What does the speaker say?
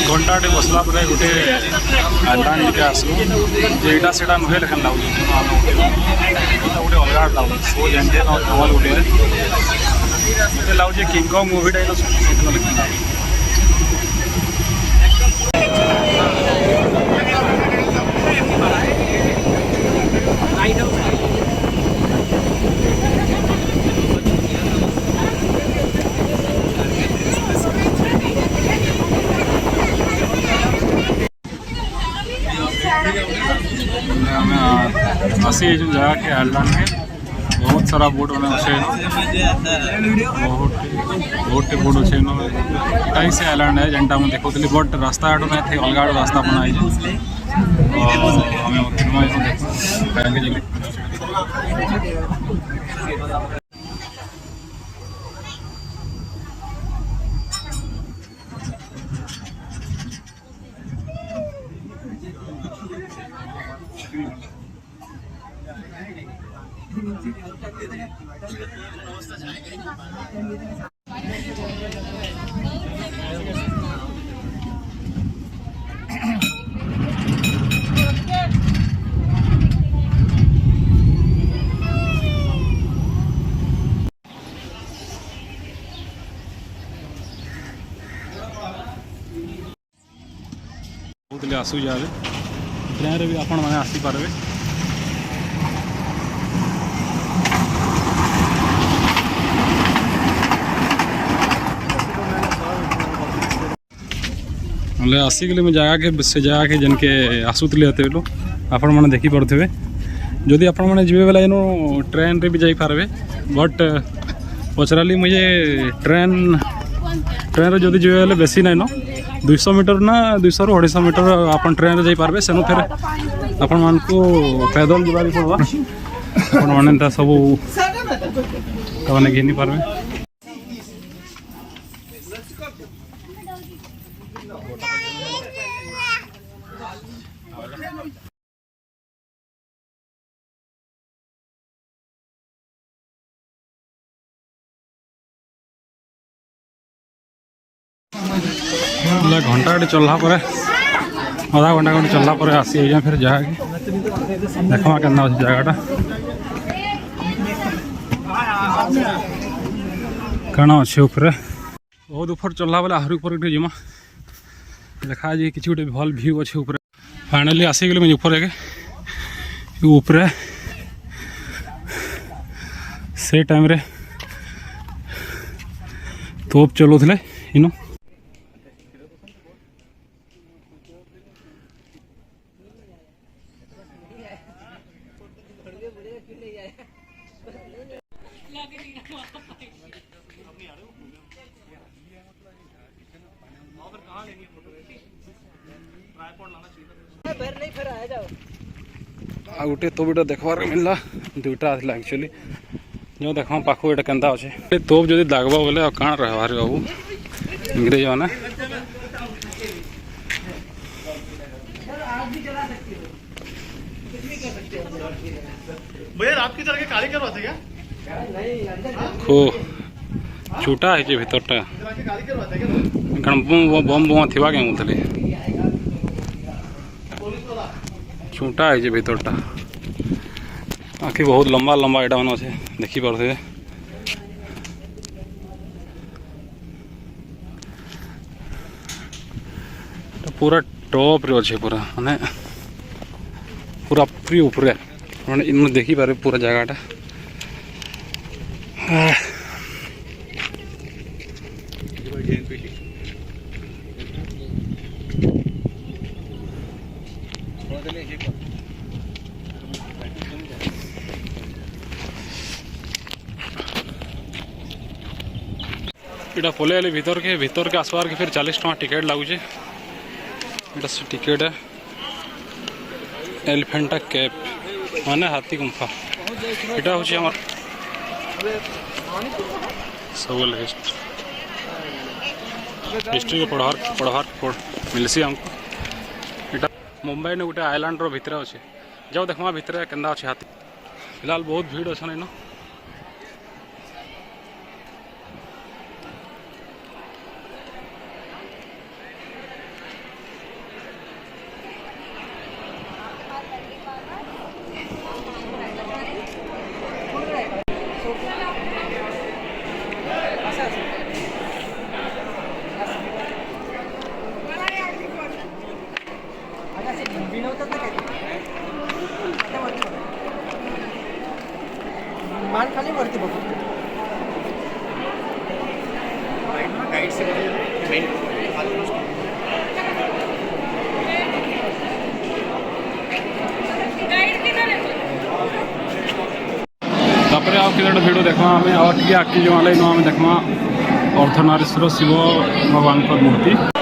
घंटाटे बसला पर गोटे आइलैंड के आसू जेटा से नुहे लेखन लगुच गोटे अलग लगुच सो जेनटे कमल गोटे लगुच किंगकंग मूवीटा लेखन आसी जगह के आइलैंड में बहुत सारा बोट मैंने अच्छे बहुत बोट अच्छे कहीं से आइलैंड है जेनटा मुझे देखुली बट रास्ता आड़ ना थे अलग आड़ रास्ता बनाई आसू जाए ट्रेन भी आपण मैंने आसीपारे आसिक जगह के से जगह के जनके आसूले हेतु आपण मैंने देखी पारे जदि आपण मैंने जी बेला इन ट्रेन रे भी जापारे बट पचराली मुझे ट्रेन रे जदि जी बेले बेसी नाइन 200 मीटर ना 200 ରୁ 250 मीटर अपन ट्रेन रे जापारे सेनु फिर आपण मान को पैदल जाबारी पड़वा आपण माने सब घिनी पारे घंटा चलला पर आधा घंटा खंडे चलला पर आसी जाए फिर जगह देखा के जगहटा कण अच्छे ऊपर बहुत ऊपर चलला बेले आहरी ऊपर जीमा देखा जी कि गोटे भल व्यू अच्छे ऊपर फाइनाली आसीगले मुझे ऊपर से टाइम रे तोप चलाउले इनो गोटे तोप देखबार मिलला दुईटा आला एक्चुअली जो देख पाख ये केन्ता अच्छे तोप जदि दागबा बोले काण रहबार बाबू इंग्रेज मैंने खो छूटा है भीतरटा बम बुआ थी क्या मुझे छूटा है भीतरटा आखि बहुत लंबा लंबा एटा मन अच्छे देखी पारे पूरा टॉप रे अच्छे पूरा माने पूरा फ्री ऊपर मैंने इन देखी पारे पूरा जगहटा इटा पलैली भीतर के आसबार के फिर 40 टका टिकेट लगुचे टिकेट है एलिफेंटा केप माने हाथी गुंफा इटा हूँ सब हिस्ट्री पढ़ार मिलसी हमको इटा मुंबई ने गोटे आइलैंड रो भितर अच्छे जाओ देखमा भितर केन्दा अच्छे हाथी फिलहाल बहुत भीड़ अच्छा इन मान खाली वरती बघू तापर आउ कि भिड देखा आम आगे जो आम देखा अर्धनारीश्वर शिव भगवान मूर्ति